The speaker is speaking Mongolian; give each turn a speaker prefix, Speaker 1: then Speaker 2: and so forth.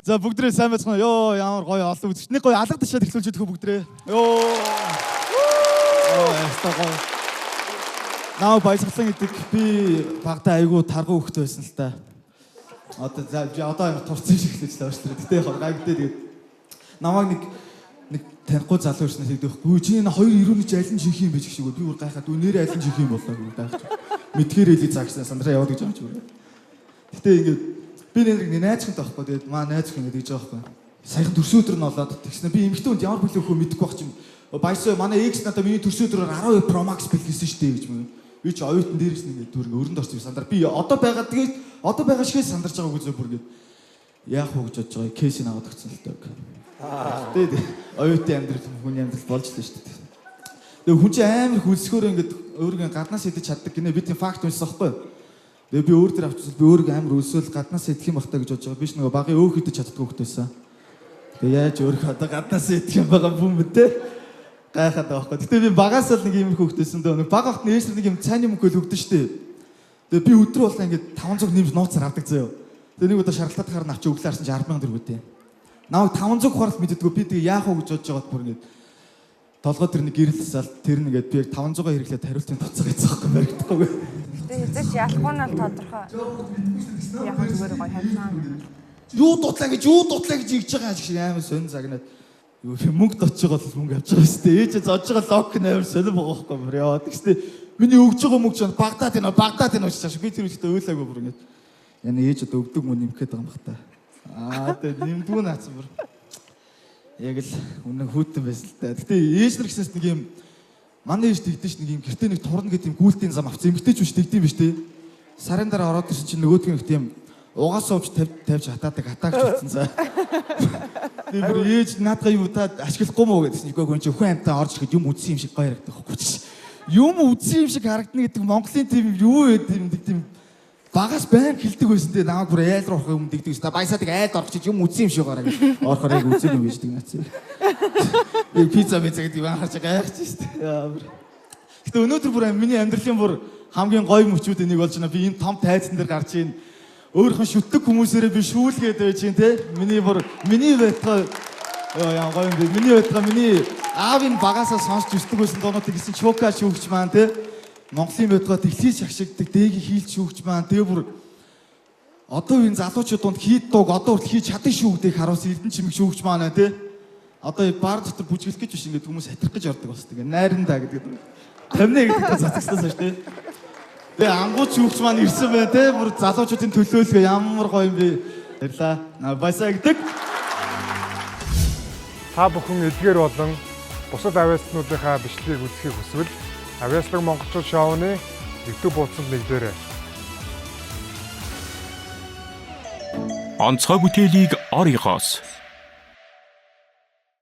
Speaker 1: За бүгдрээ сайн байцгаана. Йоо ямар гоё олон үзэгч. Нэг гоё алга ташаад эхлүүлж өгөх бүгдрээ. Йоо. Ястаа. Наа баясгалан гэдэг би багтаа айгу таргуу хөхт байсан л та. Одоо турцсан шиг хэлж байгаа шүү дээ. Гэтэ яг гайгдээ тэгээд намайг нэг танихгүй залуу ирснээр хэлдэггүй. Чи энэ хоёр ирүүний аль нь жинх юм бэ гэх шиг би бүр гайхаад нэрээ аль нь жинх юм болоо гэж гайхаж. Мэдгээр хэлий загснаа сандраа яваад гэж юм чи бүр. Гэтэ ингээд би нэг найзхантай байхгүй. Тэгээд маа найз хүн гэдэг жаа байхгүй. Саяхан төрсөн өдөр нь болоод тэгснэ би эмэгтэй хүнд ямар бүлээх хөө мэдэхгүй байх юм. Баясаа манай X надаа миний төрсөн өдрөөр 12 Pro Max бэлгэлсэн шүү дээ гэж мөн. Би ч оюутан дээрээс нэг дүр өрөнд орсон сандар. Би одоо байгаа тэгээд одоо байгаа шигээс сандарч байгааг үзээ бүр гээд яах вэ гэж бодож байгаа. Кейсийг аваад өгсөн л таг. Тэгээд оюутан амьдрал хүний амьдрал болж л шүү дээ. Тэгээд хүн чинь амар хүлсгөөр ингээд өөрийгөө гаднаас идэж чаддаг гинэ би тийм факт уншсан байхгүй. Тэгээд би өөр дээр авчихсан би өөрийгөө амар өсөөл гаднаас идэх юм бахтаа гэж бодож байгаа. Би ч нөгөө багын өөх идэж чаддаг хөхтэйсэн. Тэгээд яаж өөрийнхөө одоо гаднаас идэх юм байгаа юм бэ те? Гайхаад байгаа байхгүй. Гэтэ би багаас л нэг юм хөхтэйсэн дөө. Баг ахт нээш нэг юм цааны мөнгө өгдөн штэ. Тэгээд би өдрөө болоо ингээд 500 нэмж нууцаар авдаг заяа. Тэгээд нэг удаа шаргалтад харна авч өглөөрсөн чи 10,000 төгрөг үтэй. Намайг 500 ухаарал мэддэггүй би тэгээ яах вэ гэж бодож байгаад бүр ингээд толгой тэр нэг гэрэлсэл тэр нэгээд би 500-аа хэрэглээд хариултын тоцоо хийцээ байхгүй баригдахгүй.
Speaker 2: Тэгээ хэзээ чи ялахгүй нь тодорхой. Яг зүгээр гоё хайцаа.
Speaker 1: Юу дутлаа гэж ийж байгаа шиг амар сонин загнаад юу мөнгө дотж байгаа бол мөнгө авч байгаа шүү дээ. Ээж зодж байгаа лок амар сонин байгаа байхгүй бүр яа. Тэгсээ миний өгж байгаа мөнгө ч Багдад энэ учраас би тэр үедээ ойлаагүй бүр ингээд яна ээж одоо өгдөг мөн нэмэхэд байгаа юм бах та. Тэгээд нэмдгүү наацсан бүр. Яг л үнэн хүүтэн байсан л та. Гэтэ ээж нар гэсээс нэг юм манай ээж тэгдэж нэг юм гэртээ нэг турна гэдэг юм гүйлтийн зам авсан. Эмгтээч биш тэгдэм биш те. Сарын дараа ороод ирсэн чинь нөгөөдгөө нэг тийм угаасаа ууж тавьж хатаадаг хатаагч болсон за. Би бүр ээж наадгаа юу та ашиглахгүй мó гэдсэн. Үгүй хүн чинь хүн амтаа орж ирэхэд юм үдсэн юм шиг гоё харагдах байхгүй. Юм үдсэн юм шиг харагдана гэдэг Монголын тийм юу вэ тийм багаас байн хилдэг байсан те намайг бүр айл руу орох юм дэгдэг ш. Та баясаадаг айлд орох чи юм үдсэн юм шиг гараа гэж орохоор яг үзэл юм биш тийм наац. Би пицца гэдэг юм харж гайхаж ш. Гэтэ өнөөдөр бүр миний амьдралын бүр хамгийн гоё мөчүүд энийг болж байна. Би энэ том тайзан дээр гарч ийн өөрхөн шүтдэг хүмүүсээрээ би шүүлгээд байж ийн те. Миний байтгаа яа гоё юм бэ. Миний байтгаа миний аавын багасаа сонсч өсдөг байсан доонууд гэсэн чока шүүгч маань те. Монголын байтгаа дэлхийд шагшигддаг дэгийг хийлж шүүгч маань тэгээ бүр одоо энэ залуучууд донд хийд дууг одоо хүртэл хийж чадсан шүү гэдгийг харуулсан эрдэнэ чимэг шүүгч маань те. Одоо бар дотор бүжиглэх гэж биш ингээд хүмүүс хатрах гэж ордог бас тэгээ найрандаа гэдэг. Тамны гэдэг цацагсан шүү дээ. Тэгээ ангууд шүүгч маань ирсэн байна те. Бүр залуучуудын төлөөлөл ямар гоё юм бэ. Баярлаа. Баясаа гэдэг.
Speaker 3: Та бүхэн эдгээр болон бусад авиаснуудынхаа бичлэгийг үзэхийг хүсвэл Авиаслаг монголчууд шоуны YouTube хуудсанд нэгдээрэй.
Speaker 4: Онцгой бүтээлийг оригоос